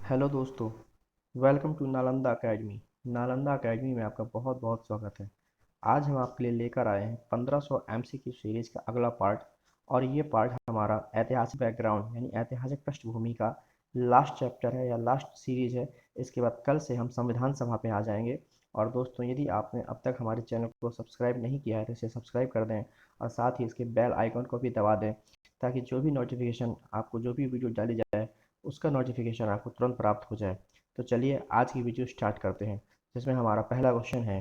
Hello दोस्तों। Welcome to Nalanda academy. Nalanda academy में आपका बहुत बहुत स्वागत है। आज हम आपके लिए लेकर आए हैं 1500 एमसीक्यू सीरीज का अगला पार्ट। और ये पार्ट हमारा ऐतिहासिक बैकग्राउंड यानी ऐतिहासिक पृष्ठभूमि का लास्ट चैप्टर है या लास्ट सीरीज है। इसके बाद कल से हम संविधान सभा पे आ जाएंगे। और दोस्तों, यदि आपने अब तक हमारे चैनल को सब्सक्राइब नहीं किया है तो इसे सब्सक्राइब कर दें और साथ ही इसके बेल आइकन को भी दबा दें, ताकि जो भी नोटिफिकेशन आपको जो भी वीडियो डाली जाए उसका नोटिफिकेशन आपको तुरंत प्राप्त हो जाए। तो चलिए आज की वीडियो स्टार्ट करते हैं, जिसमें हमारा पहला क्वेश्चन है,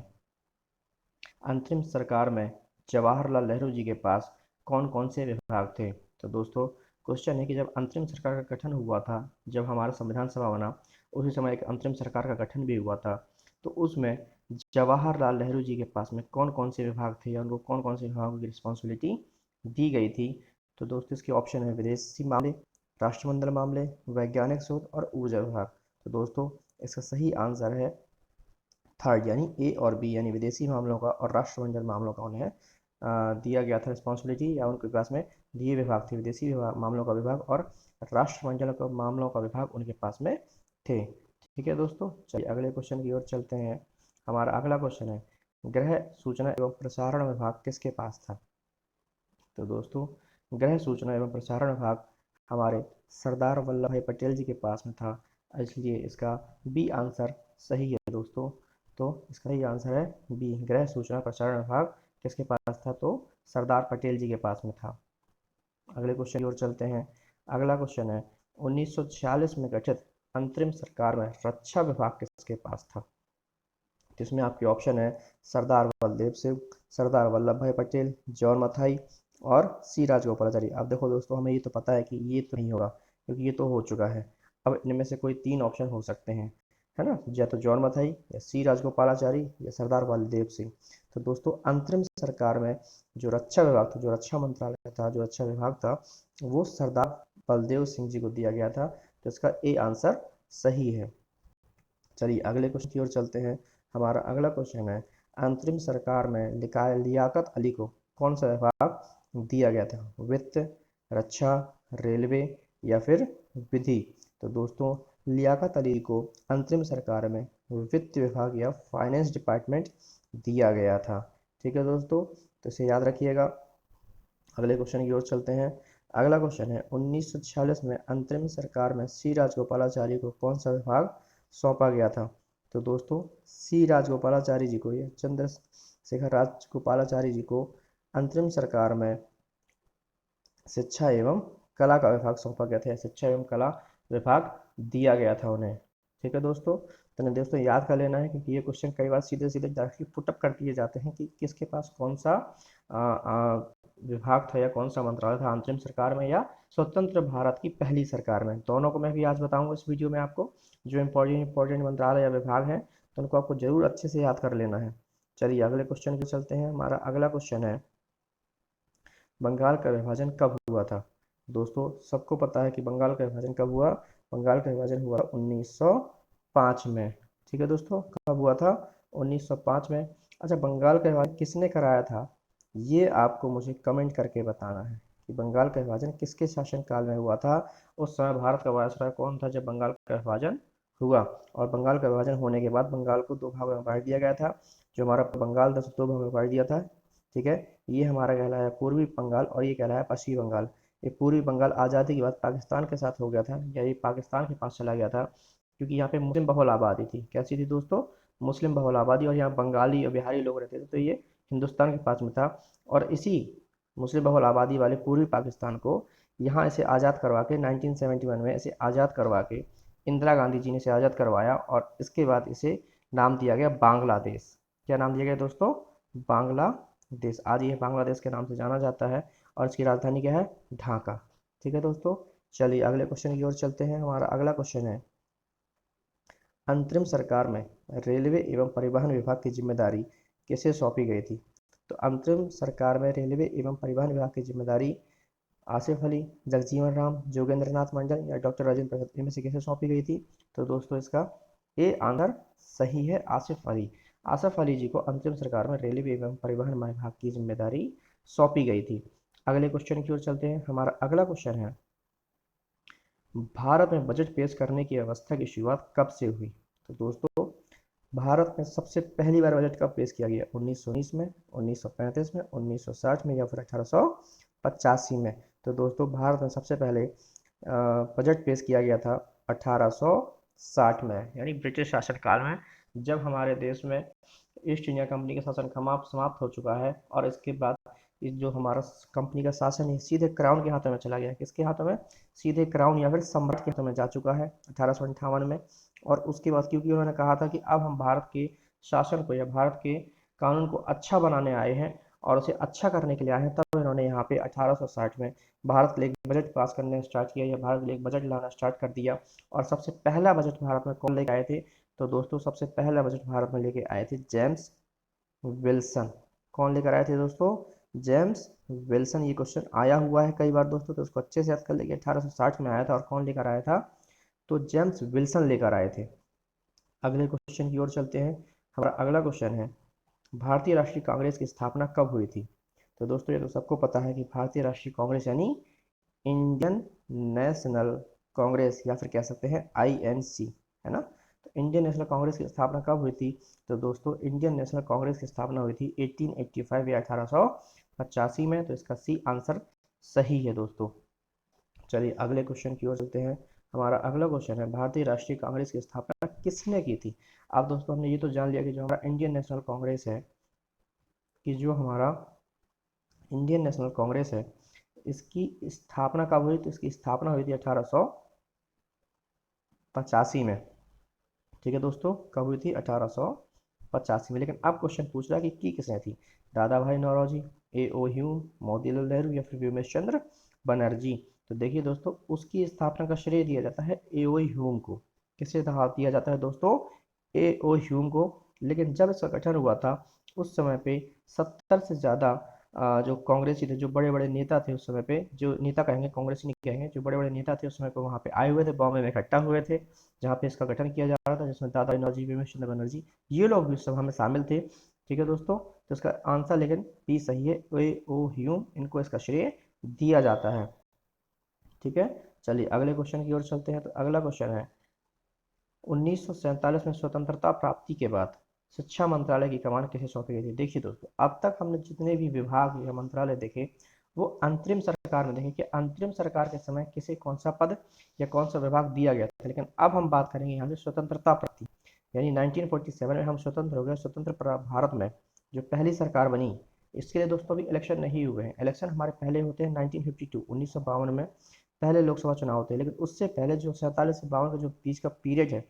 अंतरिम सरकार में जवाहरलाल नेहरू जी के पास कौन कौन से विभाग थे। तो दोस्तों, क्वेश्चन है कि जब अंतरिम सरकार का गठन हुआ था, जब हमारा संविधान सभा बना, उसी समय एक अंतरिम सरकार का गठन भी हुआ था। तो उसमें जवाहरलाल नेहरू जी के पास में कौन कौन से विभाग थे या उनको कौन कौन से विभागों की रिस्पॉन्सिबिलिटी दी गई थी। तो दोस्तों, इसके ऑप्शन है विदेशी मामले, राष्ट्रमंडल मामले, वैज्ञानिक शोध और ऊर्जा विभाग। तो दोस्तों, इसका सही आंसर है थर्ड यानी ए और बी, यानी विदेशी मामलों का और राष्ट्रमंडल मामलों का उन्हें दिया गया था रिस्पॉन्सिबिलिटी, या उनके पास में दिए विभाग थे। विदेशी मामलों का विभाग और राष्ट्रमंडल का मामलों का विभाग उनके पास में थे। ठीक है दोस्तों, चलिए अगले क्वेश्चन की ओर चलते हैं। हमारा अगला क्वेश्चन है, गृह सूचना एवं प्रसारण विभाग किसके पास था। तो दोस्तों, गृह सूचना एवं प्रसारण विभाग हमारे सरदार वल्लभ भाई पटेल जी के पास में था, इसलिए इसका बी आंसर सही है दोस्तों। तो इसका सही आंसर है बी, गृह सूचना प्रसारण विभाग किसके पास था, तो सरदार पटेल जी के पास में था। अगले क्वेश्चन की ओर चलते हैं। अगला क्वेश्चन है, 1946 में गठित अंतरिम सरकार में रक्षा विभाग किसके पास था। जिसमें आपके ऑप्शन है सरदार बलदेव सिंह, सरदार वल्लभ भाई पटेल, जॉन मथाई और सी राजगोपालाचारी। अब देखो दोस्तों, हमें ये तो पता है कि ये तो नहीं होगा, क्योंकि ये तो हो चुका है। अब इनमें से कोई तीन ऑप्शन हो सकते हैं, है ना, या तो जॉन मथाई या सी राजगोपालाचारी या सरदार बलदेव सिंह। तो दोस्तों, अंतरिम सरकार में जो रक्षा विभाग था, जो रक्षा मंत्रालय था, जो रक्षा विभाग था, वो सरदार बलदेव सिंह जी को दिया गया था। तो इसका ए आंसर सही है। चलिए अगले क्वेश्चन की ओर चलते हैं। हमारा अगला क्वेश्चन है, अंतरिम सरकार में लियाकत अली को कौन सा विभाग दिया गया था। वित्त, रक्षा, रेलवे या फिर विधि। तो दोस्तों, लियाकत अली को अंतरिम सरकार में वित्त विभाग या फाइनेंस डिपार्टमेंट दिया गया था। ठीक है दोस्तों, तो इसे याद रखिएगा। अगले क्वेश्चन की ओर चलते हैं। अगला क्वेश्चन है, 1946 में अंतरिम सरकार में सी राजगोपालाचारी को कौन सा विभाग सौंपा गया था। तो दोस्तों, सी राजगोपालाचारी जी को, ये चंद्रशेखर राजगोपालाचारी जी को अंतरिम सरकार में शिक्षा एवं कला का विभाग सौंपा गया था, शिक्षा एवं कला विभाग दिया गया था उन्हें। ठीक है दोस्तों, तो दोस्तों याद कर लेना है, क्योंकि ये क्वेश्चन कई बार सीधे सीधे डायरेक्टली पुटअप कर दिए जाते हैं कि किसके पास कौन सा विभाग था या कौन सा मंत्रालय था अंतरिम सरकार में या स्वतंत्र भारत की पहली सरकार में। दोनों को मैं भी आज बताऊंगा इस वीडियो में आपको, जो इंपॉर्टेंट मंत्रालय या विभाग हैं, तो उनको आपको जरूर अच्छे से याद कर लेना है। चलिए अगले क्वेश्चन पे चलते हैं। हमारा अगला क्वेश्चन है, बंगाल का विभाजन कब हुआ था। दोस्तों, सबको पता है कि बंगाल का विभाजन कब हुआ। बंगाल का विभाजन हुआ 1905 में। ठीक है दोस्तों, कब हुआ था, 1905 में। अच्छा, बंगाल का विभाजन किसने कराया था, ये आपको मुझे कमेंट करके बताना है कि बंगाल का विभाजन किसके शासनकाल में हुआ था। उस समय भारत का वायसराय कौन था जब बंगाल का विभाजन हुआ। और बंगाल का विभाजन होने के बाद बंगाल को दो भागों में बांट दिया गया था। जो हमारा बंगाल था दो भागों में बांट दिया था। ठीक है, ये हमारा कहलाया पूर्वी बंगाल और ये कहलाया पश्चिमी बंगाल। ये पूर्वी बंगाल आज़ादी के बाद पाकिस्तान के साथ हो गया था, या ये पाकिस्तान के पास चला गया था, क्योंकि यहाँ पे मुस्लिम बहुल आबादी थी। कैसी थी दोस्तों, मुस्लिम बहुल आबादी, और यहाँ बंगाली और बिहारी लोग रहते थे, तो ये हिंदुस्तान के पास में था। और इसी मुस्लिम बहुल आबादी वाले पूर्वी पाकिस्तान को यहाँ इसे आज़ाद करवा के 1971 में इसे आज़ाद करवा के इंदिरा गांधी जी ने इसे आज़ाद करवाया, और इसके बाद इसे नाम दिया गया बांग्लादेश। क्या नाम दिया गया दोस्तों, बांग्लादेश। आज ये बांग्लादेश के नाम से जाना जाता है, और इसकी राजधानी क्या है, ढाका। ठीक है दोस्तों, चलिए अगले क्वेश्चन की ओर चलते हैं। हमारा अगला क्वेश्चन है, अंतरिम सरकार में रेलवे एवं परिवहन विभाग की जिम्मेदारी किसे सौंपी गई थी। तो अंतरिम सरकार में रेलवे एवं परिवहन विभाग की जिम्मेदारी आसिफ अली, जगजीवन राम, जोगेंद्र नाथ मंडल या डॉक्टर राजेंद्र प्रसाद, इनमें से किसे सौंपी गई थी। तो दोस्तों, इसका ए आंसर सही है, आसिफ अली। आसिफ अली जी को अंतरिम सरकार में रेलवे एवं परिवहन विभाग की जिम्मेदारी सौंपी गई थी। अगले क्वेश्चन की ओर चलते हैं। हमारा अगला क्वेश्चन है, भारत में बजट पेश करने की व्यवस्था की शुरुआत कब से हुई? तो दोस्तों, भारत में सबसे पहली बार बजट कब पेश किया गया? 1919 में, 1935 में, 1960 में या फिर 1885 में? तो दोस्तों, भारत में सबसे पहले बजट पेश किया गया था 1860 में, यानी ब्रिटिश शासनकाल में, जब हमारे देश में ईस्ट इंडिया कंपनी का शासन समाप्त हो चुका है और इसके बाद इस जो हमारा कंपनी का शासन है सीधे क्राउन के हाथों में चला गया है। किसके हाथों में? सीधे क्राउन या फिर सम्राट के हाथों में जा चुका है 1858 में। और उसके बाद क्योंकि उन्होंने कहा था कि अब हम भारत के शासन को या भारत के कानून को अच्छा बनाने आए हैं और उसे अच्छा करने के लिए आए हैं, तब इन्होंने यहाँ पे 1860 में भारत के लिए एक बजट पास करने स्टार्ट किया या भारत के लिए एक बजट लाना स्टार्ट कर दिया। और सबसे पहला बजट भारत में कौन लेके आए थे? तो दोस्तों, सबसे पहला बजट भारत में लेके आए थे जेम्स विल्सन। कौन लेकर आए थे दोस्तों? James Wilson. ये क्वेश्चन आया हुआ है कई बार दोस्तों, तो उसको अच्छे से याद कर लेंगे। 1860 में आया था और कौन लेकर आया था? तो जेम्स विल्सन लेकर आए थे। अगले क्वेश्चन की ओर चलते हैं। हमारा अगला क्वेश्चन है, भारतीय राष्ट्रीय कांग्रेस की स्थापना कब हुई थी? तो दोस्तों, ये तो सबको पता है कि भारतीय राष्ट्रीय कांग्रेस यानी इंडियन नेशनल कांग्रेस या फिर कह सकते हैं आईएनसी, है ना। तो इंडियन नेशनल कांग्रेस की स्थापना कब हुई थी? तो दोस्तों, इंडियन नेशनल कांग्रेस की स्थापना हुई थी 1885 या 1885 में। तो इसका सी आंसर सही है दोस्तों। चलिए अगले क्वेश्चन की ओर चलते हैं। हमारा अगला क्वेश्चन है, भारतीय राष्ट्रीय कांग्रेस की स्थापना किसने की थी? अब दोस्तों, हमने ये तो जान लिया कि जो हमारा इंडियन नेशनल कांग्रेस है, कि जो हमारा इंडियन नेशनल कांग्रेस है, इसकी स्थापना कब हुई? तो इसकी स्थापना हुई थी 1885 में। ठीक है दोस्तों, कब हुई थी? 1885 में। लेकिन अब क्वेश्चन पूछ रहा है कि किसने थी? दादा भाई नौरोजी, ए ओ ह्यूम, मोतीलाल नेहरू या फिर व्योमेश चंद्र बनर्जी? तो देखिए दोस्तों, उसकी स्थापना का श्रेय दिया जाता है ए ओ ह्यूम को। किसे दिया जाता है दोस्तों? ए ओ ह्यूम को। लेकिन जब इसका गठन हुआ था, उस समय पे 70 से ज़्यादा जो कांग्रेसी थे, जो बड़े बड़े नेता थे उस समय पे, जो नेता कहेंगे कांग्रेसी नहीं कहेंगे, जो बड़े बड़े नेता थे उस समय पे वहाँ पे आए हुए थे, बॉम्बे में इकट्ठा हुए थे, जहाँ पे इसका गठन किया जा रहा था, जिसमें दादा नौरोजी, भीमेश चंद्र बनर्जी, ये लोग भी उस सभा में शामिल थे। ठीक है दोस्तों, तो इसका आंसर लेकिन बी सही है, ए ओ ह्यूम, इनको इसका श्रेय दिया जाता है। ठीक है, चलिए अगले क्वेश्चन की ओर चलते हैं। तो अगला क्वेश्चन है, 1947 में स्वतंत्रता प्राप्ति के बाद शिक्षा मंत्रालय की कमान किसे सौंपी गई थी? देखिए दोस्तों, अब तक हमने जितने भी विभाग या मंत्रालय देखे, वो अंतरिम सरकार में देखे कि अंतरिम सरकार के समय किसे कौन सा पद या कौन सा विभाग दिया गया था। लेकिन अब हम बात करेंगे यहाँ से स्वतंत्रता प्राप्ति, यानी 1947 में हम स्वतंत्र हो गए। स्वतंत्र भारत में जो पहली सरकार बनी, इसके लिए दोस्तों अभी इलेक्शन नहीं हुए हैं। इलेक्शन हमारे पहले होते हैं 1952, 1952 में पहले लोकसभा चुनाव होते हैं। लेकिन उससे पहले जो 47 से 52 का जो बीच का पीरियड है,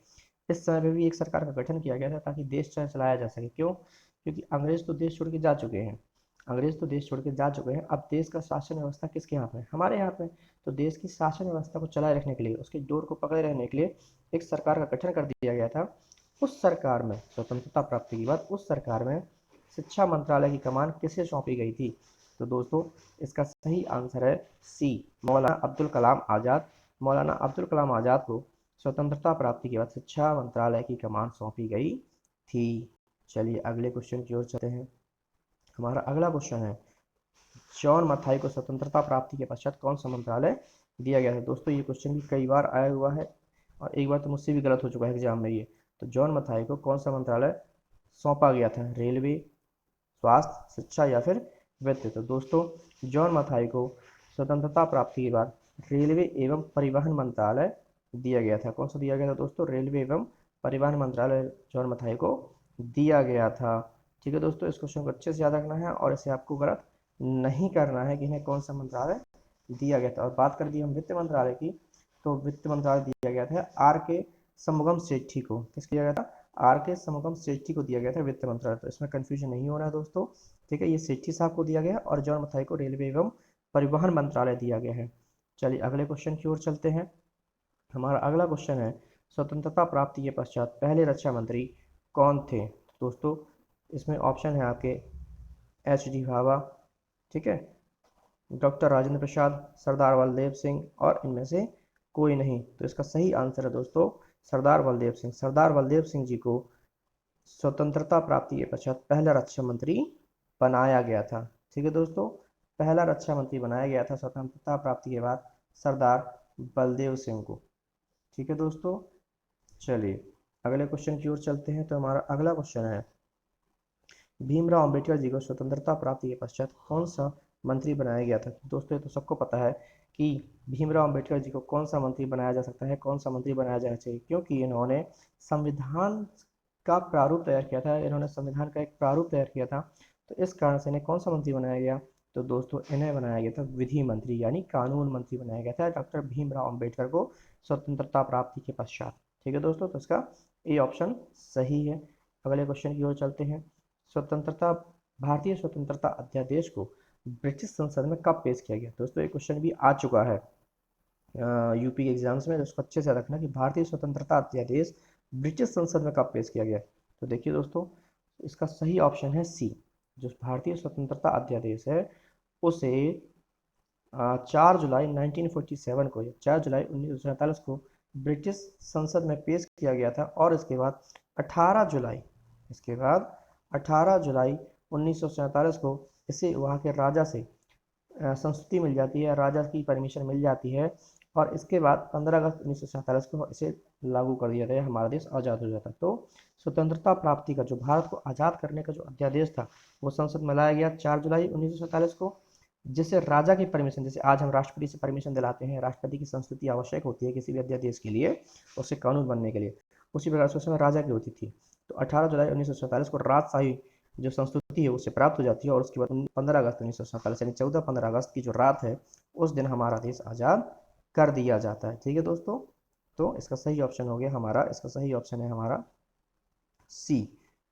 इस समय पे भी एक सरकार का गठन किया गया था ताकि देश चलाया जा सके। क्यों? क्योंकि अंग्रेज तो देश छोड़ के जा चुके हैं। अंग्रेज तो देश छोड़ के जा चुके हैं। अब देश का शासन व्यवस्था किसके हाथ में? हमारे हाथ में। तो देश की शासन व्यवस्था को चलाए रखने के लिए, उसके डोर को पकड़े रहने के लिए एक सरकार का गठन कर दिया गया था। उस सरकार में स्वतंत्रता प्राप्ति के बाद उस सरकार में शिक्षा मंत्रालय की कमान किसे सौंपी गई थी? तो दोस्तों, इसका सही आंसर है सी, मौलाना अब्दुल कलाम आज़ाद। मौलाना अब्दुल कलाम आज़ाद को स्वतंत्रता प्राप्ति के बाद शिक्षा मंत्रालय की कमान सौंपी गई थी। चलिए अगले क्वेश्चन की ओर चलते हैं। हमारा अगला क्वेश्चन है, जॉन मथाई को स्वतंत्रता प्राप्ति के पश्चात कौन सा मंत्रालय दिया गया है? दोस्तों, ये क्वेश्चन भी कई बार आया हुआ है और एक बार तो मुझसे भी गलत हो चुका है एग्जाम में ये। तो जॉन मथाई को कौन सा मंत्रालय सौंपा गया था? रेलवे, स्वास्थ्य, शिक्षा या फिर वित्त? तो दोस्तों, जॉन मथाई को स्वतंत्रता प्राप्ति के बाद रेलवे एवं परिवहन मंत्रालय दिया गया था। कौन सा दिया गया था दोस्तों? रेलवे एवं परिवहन मंत्रालय जॉन मथाई को दिया गया था। ठीक है दोस्तों, इस क्वेश्चन को अच्छे से याद रखना है और इसे आपको गलत नहीं करना है कि इन्हें कौन सा मंत्रालय दिया गया था। और बात कर दी हम वित्त मंत्रालय की, तो वित्त मंत्रालय दिया गया था आर के शमुगम सेठी को। किसको दिया गया था? आर के शमुगम सेठी को दिया गया था वित्त मंत्रालय। तो इसमें कंफ्यूजन नहीं होना है दोस्तों। ठीक है, ये सेठी साहब को दिया गया और जॉन मथाई को रेलवे एवं परिवहन मंत्रालय दिया गया है। चलिए अगले क्वेश्चन की ओर चलते हैं। हमारा अगला क्वेश्चन है, स्वतंत्रता प्राप्ति के पश्चात पहले रक्षा मंत्री कौन थे? दोस्तों, इसमें ऑप्शन है आपके एच डी भाभा, ठीक है, डॉक्टर राजेंद्र प्रसाद, सरदार वल्लभ सिंह और इनमें से कोई नहीं। तो इसका सही आंसर है दोस्तों सरदार वल्लभ सिंह। सरदार वल्लभ सिंह जी को स्वतंत्रता प्राप्ति के पश्चात पहला रक्षा मंत्री बनाया गया था। ठीक है दोस्तों, पहला रक्षा मंत्री बनाया गया था स्वतंत्रता प्राप्ति के बाद सरदार बलदेव सिंह को। ठीक है दोस्तों, चलिए अगले क्वेश्चन की ओर चलते हैं। तो हमारा अगला क्वेश्चन है, भीमराव अंबेडकर जी को स्वतंत्रता प्राप्ति के पश्चात कौन सा मंत्री बनाया गया था। दोस्तों ये तो सबको पता है कि भीमराव अंबेडकर जी को कौन सा मंत्री बनाया जा सकता है, कौन सा मंत्री बनाया जाना चाहिए, क्योंकि इन्होंने संविधान का प्रारूप तैयार किया था, इन्होंने संविधान का एक प्रारूप तैयार किया था। तो इस कारण से इन्हें कौन सा मंत्री बनाया गया, तो दोस्तों इन्हें बनाया गया था विधि मंत्री यानी कानून मंत्री बनाया गया था डॉक्टर भीमराव अंबेडकर को स्वतंत्रता प्राप्ति के पश्चात। ठीक है दोस्तों, तो इसका ए ऑप्शन सही है। अगले क्वेश्चन की ओर चलते हैं। स्वतंत्रता भारतीय स्वतंत्रता अध्यादेश को ब्रिटिश संसद में कब पेश किया गया। दोस्तों ये क्वेश्चन भी आ चुका है यूपी के एग्जाम्स में, तो उसको अच्छे से रखना कि भारतीय स्वतंत्रता अध्यादेश ब्रिटिश संसद में कब पेश किया गया। तो देखिए दोस्तों, इसका सही ऑप्शन है सी। जो भारतीय स्वतंत्रता अध्यादेश है उसे 4 जुलाई 1947 को, 4 जुलाई 1947 को ब्रिटिश संसद में पेश किया गया था। और इसके बाद 18 जुलाई इसके बाद 18 जुलाई 1947 को इसे वहाँ के राजा से संस्तुति मिल जाती है, राजा की परमिशन मिल जाती है। और इसके बाद 15 अगस्त 1947 को इसे लागू कर दिया गया, हमारा देश आज़ाद हो जाता। तो स्वतंत्रता प्राप्ति का जो भारत को आज़ाद करने का जो अध्यादेश था वो संसद में लाया गया 4 जुलाई 1947 को, जिसे राजा की परमिशन, जैसे आज हम राष्ट्रपति से परमिशन दिलाते हैं, राष्ट्रपति की संस्तुति आवश्यक होती है किसी भी अध्यादेश के लिए, उससे कानून बनने के लिए, उसी प्रकार से उस समय राजा की होती थी। तो 18 जुलाई 1947 को राजशाही जो संस्तुति है उससे प्राप्त हो जाती है। और उसके बाद 15 अगस्त 1947 यानी 14-15 अगस्त की जो रात है उस दिन हमारा देश आज़ाद कर दिया जाता है। ठीक है दोस्तों, तो इसका सही ऑप्शन हो गया हमारा, इसका सही ऑप्शन है हमारा सी।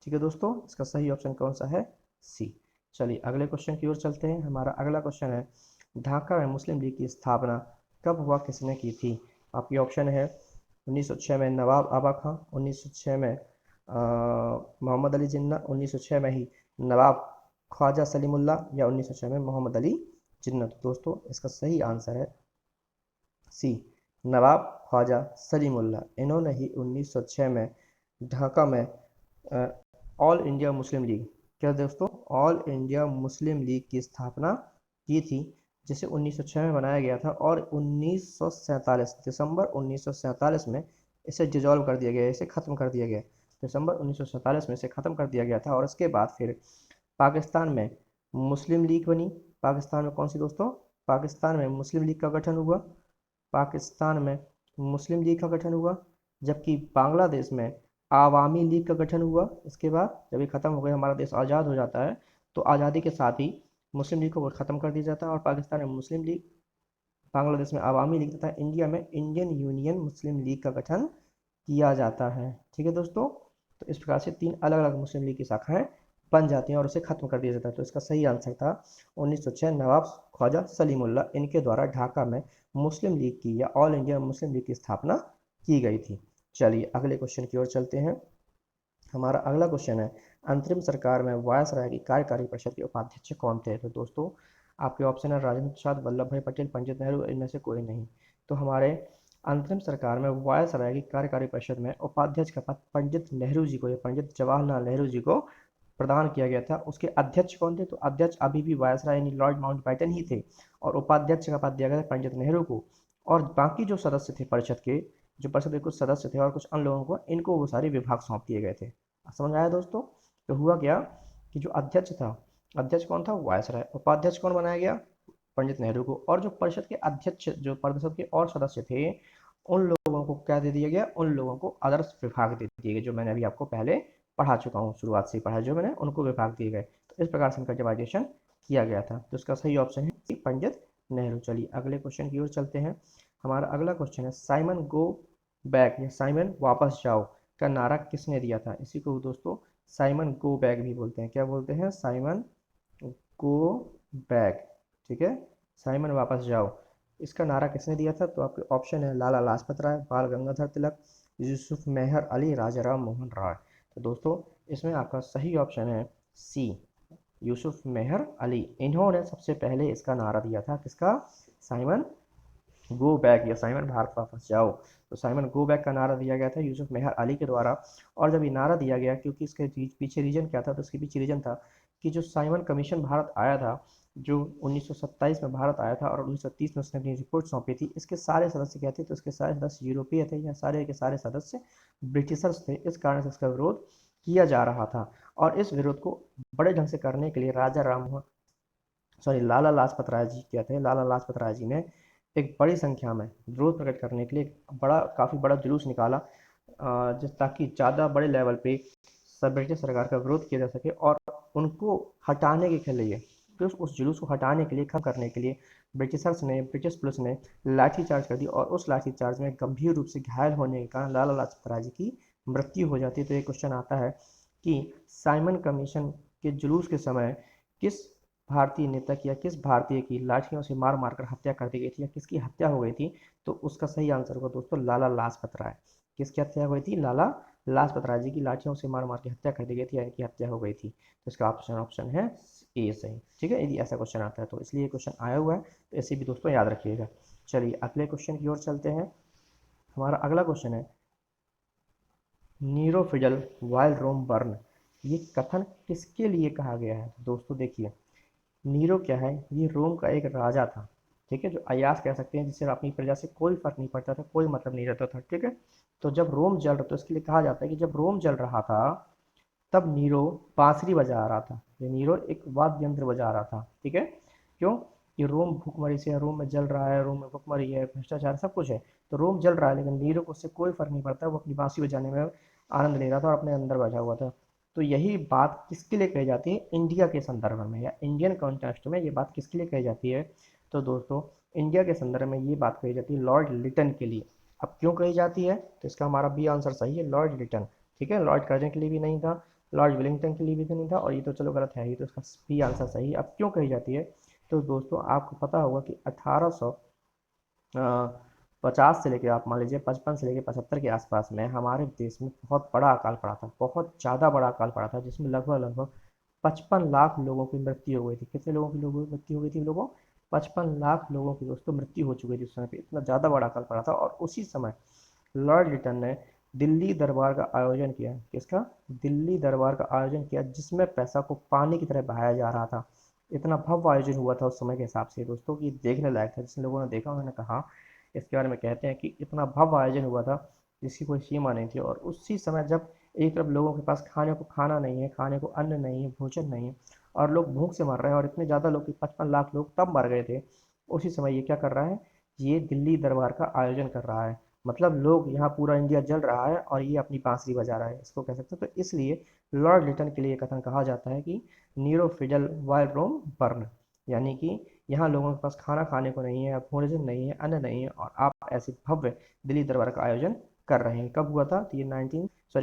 ठीक है दोस्तों, इसका सही ऑप्शन कौन सा है, सी। चलिए अगले क्वेश्चन की ओर चलते हैं। हमारा अगला क्वेश्चन है, ढाका में मुस्लिम लीग की स्थापना कब हुआ, किसने की थी। आपके ऑप्शन है 1906 में नवाब आबा खां, 1906 में मोहम्मद अली जिन्ना, 1906 में ही नवाब ख्वाजा सलीमुल्ला, या 1906 में मोहम्मद अली जिन्ना। तो दोस्तों इसका सही आंसर है सी, नवाब ख्वाजा सलीमुल्ला। इन्होंने ही 1906 में ढाका में ऑल इंडिया मुस्लिम लीग, क्या दोस्तों, ऑल इंडिया मुस्लिम लीग की स्थापना की थी, जिसे 1906 में बनाया गया था। और 1947 दिसंबर 1947 में इसे डिजॉल्व कर दिया गया, इसे ख़त्म कर दिया गया। दिसंबर 1947 में इसे ख़त्म कर दिया गया था। और उसके बाद फिर पाकिस्तान में मुस्लिम लीग बनी। पाकिस्तान में कौन सी दोस्तों, पाकिस्तान में मुस्लिम लीग का गठन हुआ, पाकिस्तान में मुस्लिम लीग का गठन हुआ। जबकि बांग्लादेश में आवामी लीग का गठन हुआ। इसके बाद जब ये ख़त्म हो गया, हमारा देश आज़ाद हो जाता है, तो आज़ादी के साथ ही मुस्लिम लीग को ख़त्म कर दिया जाता है। और पाकिस्तान में मुस्लिम लीग, बांग्लादेश में आवामी लीग तथा इंडिया में इंडियन यूनियन मुस्लिम लीग का गठन किया जाता है। ठीक है दोस्तों, तो इस प्रकार से 3 अलग अलग मुस्लिम लीग की शाखाएं बन जाती हैं और उसे खत्म कर दिया जाता है। तो इसका सही आंसर था 1906 नवाब ख्वाजा सलीमुल्ला, इनके द्वारा ढाका में मुस्लिम लीग की या ऑल इंडिया मुस्लिम लीग की स्थापना की गई थी। चलिए अगले क्वेश्चन की ओर चलते हैं। हमारा अगला क्वेश्चन है, अंतरिम सरकार में वायसराय की कार्यकारी परिषद के उपाध्यक्ष कौन थे। तो दोस्तों आपके ऑप्शन है राजेंद्र प्रसाद, वल्लभ भाई पटेल, पंडित नेहरू, इनमें से कोई नहीं। तो हमारे अंतरिम सरकार में वायसराय की कार्यकारी परिषद में उपाध्यक्ष का पद पंडित नेहरू जी को, या पंडित जवाहरलाल नेहरू जी को प्रदान किया गया था। उसके अध्यक्ष कौन थे, तो अध्यक्ष अभी भी वायसराय यानी लॉर्ड माउंटबेटन ही थे, और उपाध्यक्ष का पद दिया गया था पंडित नेहरू को। और बाकी जो सदस्य थे परिषद के, जो परिषद के कुछ सदस्य थे और कुछ अन्य लोगों को, इनको वो सारे विभाग सौंप दिए गए थे। समझ आया दोस्तों। तो हुआ क्या कि जो अध्यक्ष था, अध्यक्ष कौन था, वायसराय, उपाध्यक्ष कौन बनाया गया, पंडित नेहरू को। और जो परिषद के अध्यक्ष, जो परिषद के और सदस्य थे, उन लोगों को क्या दे दिया गया, उन लोगों को आदर्श विभाग दे दिए गए, जो मैंने अभी आपको पहले पढ़ा चुका हूँ, शुरुआत से ही पढ़ा जो मैंने, उनको विभाग दिए गए। तो इस प्रकार से इनका डिवाइडेशन किया गया था। तो इसका सही ऑप्शन है पंडित नेहरू। चलिए अगले क्वेश्चन की ओर चलते हैं। हमारा अगला क्वेश्चन है, साइमन गो बैक या साइमन वापस जाओ का नारा किसने दिया था। इसी को दोस्तों साइमन गो बैक भी बोलते हैं। क्या बोलते हैं, साइमन गो बैक। ठीक है, साइमन वापस जाओ, इसका नारा किसने दिया था। तो आपके ऑप्शन है लाला लाजपत राय, बाल गंगाधर तिलक, यूसुफ मेहर अली, राजाराम मोहन राय। तो दोस्तों इसमें आपका सही ऑप्शन है सी, यूसुफ मेहर अली। इन्होंने सबसे पहले इसका नारा दिया था, किसका, साइमन गो बैक या साइमन भारत वापस जाओ। तो साइमन गो बैक का नारा दिया गया था यूसुफ मेहर अली के द्वारा। और जब ये नारा दिया गया, क्योंकि इसके पीछे रीजन क्या था, तो इसके पीछे रीजन था कि जो साइमन कमीशन भारत आया था, जो 1927 में भारत आया था और 1930 में उसने अपनी रिपोर्ट सौंपी थी, इसके सारे सदस्य क्या थे? तो इसके सारे सदस्य यूरोपीय थे या सारे के सारे सदस्य ब्रिटिशर्स थे। इस कारण से इसका विरोध किया जा रहा था और इस विरोध को बड़े ढंग से करने के लिए लाला लाजपत राय जी क्या थे? लाला लाजपत राय जी ने एक बड़ी संख्या में विरोध प्रकट करने के लिए काफ़ी बड़ा जुलूस निकाला, जिस ताकि ज़्यादा बड़े लेवल पे सब ब्रिटिश सरकार का विरोध किया जा सके और उनको हटाने के लिए, फिर उस जुलूस को हटाने के लिए, खत्म करने के लिए ब्रिटिश पुलिस ने लाठीचार्ज कर दी और उस लाठीचार्ज में गंभीर रूप से घायल होने के कारण लाला लाजपत राय जी की मृत्यु हो जाती है। तो ये क्वेश्चन आता है कि साइमन कमीशन के जुलूस के समय किस भारतीय नेता की या किस भारतीय की लाठियों से मार मार कर हत्या कर दी गई थी या किसकी हत्या हो गई थी? तो उसका सही आंसर होगा दोस्तों लाला लाजपत राय। किसकी हत्या हो गई थी? लाला लाजपत राय जी की लाठियों से मार मार के हत्या कर दी गई थी या इनकी हत्या हो गई थी। तो इसका ऑप्शन ऑप्शन है ए सही। ठीक है, यदि ऐसा क्वेश्चन आता है तो इसलिए क्वेश्चन आया हुआ है, तो इसे भी दोस्तों याद रखिएगा। चलिए अगले क्वेश्चन की ओर चलते हैं। हमारा अगला क्वेश्चन है नीरो फिडल वाइल रोम बर्न, ये कथन किसके लिए कहा गया है? दोस्तों देखिए, नीरो क्या है? ये रोम का एक राजा था, ठीक है, जो अयास कह सकते हैं, जिससे अपनी प्रजा से कोई फर्क नहीं पड़ता था, कोई मतलब नहीं रहता था। ठीक है, तो जब रोम जल रहा था, इसके लिए कहा जाता है कि जब रोम जल रहा था तब नीरो बांसुरी बजा रहा था। ये नीरो एक वाद्य यंत्र बजा रहा था। ठीक है, क्यों? कि रोम भूखमरी से, रोम में जल रहा है, रोम में भूखमरी है, भ्रष्टाचार सब कुछ है, तो रोम जल रहा है, लेकिन नीरो को उससे कोई फर्क नहीं पड़ता, वो अपनी बांसुरी बजाने में आनंद ले रहा था और अपने अंदर बजा हुआ था। तो यही बात किसके लिए कही जाती है? इंडिया के संदर्भ में या इंडियन कॉन्टेक्स्ट में ये बात किसके लिए कही जाती है? तो दोस्तों इंडिया के संदर्भ में ये बात कही जाती है लॉर्ड लिटन के लिए। अब क्यों कही जाती है? तो इसका हमारा बी आंसर सही है, लॉर्ड लिटन। ठीक है, लॉर्ड कर्जन के लिए भी नहीं था, लॉर्ड विलिंगटन के लिए भी नहीं था, और ये तो चलो गलत है ही, तो इसका बी आंसर सही है। अब क्यों कही जाती है? तो दोस्तों आपको पता होगा कि 1850 से लेकर, आप मान लीजिए 55 से लेकर 75 के आसपास में हमारे देश में बहुत बड़ा अकाल पड़ा था, बहुत ज़्यादा बड़ा अकाल पड़ा था, जिसमें लगभग लगभग 55 लाख लोगों की मृत्यु हो गई थी। कितने लोगों की मृत्यु हो गई थी लोगों? 55 लाख लोगों की दोस्तों मृत्यु हो चुकी थी उस समय पे, इतना ज़्यादा बड़ा अकाल पड़ा था। और उसी समय लॉर्ड लिटन ने दिल्ली दरबार का आयोजन किया। किसका? दिल्ली दरबार का आयोजन किया, जिसमें पैसा को पानी की तरह बहाया जा रहा था। इतना भव्य आयोजन हुआ था उस समय के हिसाब से दोस्तों कि देखने लायक था। जिन लोगों ने देखा उन्होंने कहा, इसके बारे में कहते हैं कि इतना भव्य आयोजन हुआ था जिसकी कोई सीमा नहीं थी। और उसी समय जब एक तरफ लोगों के पास खाने को खाना नहीं है, खाने को अन्न नहीं है, भोजन नहीं है, और लोग भूख से मर रहे हैं, और इतने ज़्यादा लोग, 55 लाख लोग तब मर गए थे, उसी समय ये क्या कर रहा है? ये दिल्ली दरबार का आयोजन कर रहा है। मतलब लोग यहाँ, पूरा इंडिया जल रहा है और ये अपनी बांसुरी बजा रहा है, इसको कह सकते हैं। तो इसलिए लॉर्ड लिटन के लिए कथन कहा जाता है कि नीरो फिडल वाइल रोम बर्न, यानी कि यहाँ लोगों के पास खाना खाने को नहीं है, भोजन नहीं है, अन्न नहीं है, और आप ऐसे भव्य दिल्ली दरबार का आयोजन कर रहे हैं। कब हुआ था? तो ये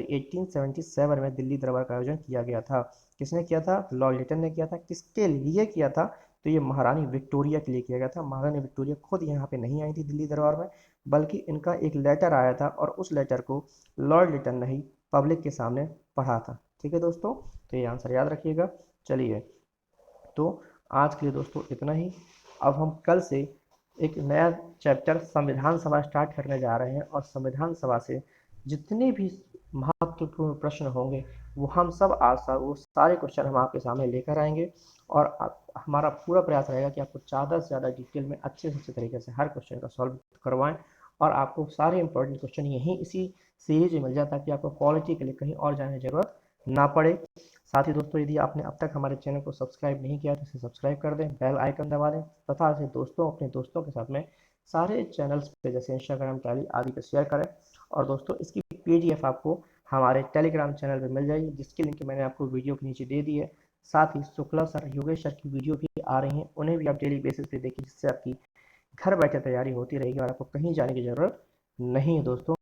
1877 में दिल्ली दरबार का आयोजन किया गया था। किसने किया था? लॉर्ड लिटन ने किया था। किसके लिए किया था? तो ये महारानी विक्टोरिया के लिए किया गया था। महारानी विक्टोरिया खुद यहाँ पे नहीं आई थी दिल्ली दरबार में, बल्कि इनका एक लेटर आया था और उस लेटर को लॉर्ड लिटन ने ही पब्लिक के सामने पढ़ा था। ठीक है दोस्तों, तो ये आंसर याद रखिएगा। चलिए, तो आज के लिए दोस्तों इतना ही। अब हम कल से एक नया चैप्टर संविधान सभा स्टार्ट करने जा रहे हैं, और संविधान सभा से जितने भी महत्वपूर्ण प्रश्न होंगे वो सारे क्वेश्चन हम आपके सामने लेकर आएंगे, और हमारा पूरा प्रयास रहेगा कि आपको ज़्यादा से ज़्यादा डिटेल में अच्छे से अच्छे तरीके से हर क्वेश्चन का सॉल्व करवाएं, और आपको सारे इंपॉर्टेंट क्वेश्चन यहीं इसी सीरीज में मिल जाए, ताकि आपको क्वालिटी के लिए कहीं और जाने की जरूरत ना पड़े। साथ ही दोस्तों, यदि आपने अब तक हमारे चैनल को सब्सक्राइब नहीं किया तो इसे सब्सक्राइब कर दें, बेल आइकन दबा दें, तथा इसे अपने दोस्तों के साथ में सारे चैनल्स पे, जैसे इंस्टाग्राम, टैली आदि पे शेयर करें। और दोस्तों इसकी पीडीएफ आपको हमारे टेलीग्राम चैनल पे मिल जाएगी, जिसकी लिंक मैंने आपको वीडियो के नीचे दे दी है। साथ ही शुक्ला सर, योगेश सर की वीडियो भी आ रही हैं, उन्हें भी आप डेली बेसिस पे देखिए, जिससे आपकी घर बैठे तैयारी होती रहेगी और आपको कहीं जाने की ज़रूरत नहीं है दोस्तों।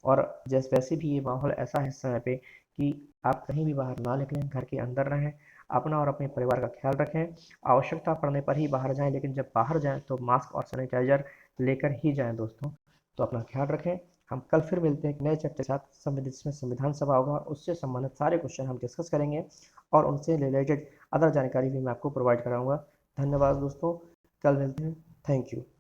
और जैसे वैसे भी ये माहौल ऐसा है इस समय पे कि आप कहीं भी बाहर ना निकलें, घर के अंदर रहें, अपना और अपने परिवार का ख्याल रखें। आवश्यकता पड़ने पर ही बाहर जाएं, लेकिन जब बाहर जाएं तो मास्क और सैनिटाइजर लेकर ही जाएं दोस्तों। तो अपना ख्याल रखें। हम कल फिर मिलते हैं एक नए चैप्टर के साथ, जिसमें संविधान सभा होगा, उससे संबंधित सारे क्वेश्चन हम डिस्कस करेंगे, और उनसे रिलेटेड अदर जानकारी भी मैं आपको प्रोवाइड कराऊंगा। धन्यवाद दोस्तों, कल मिलते हैं। Thank you.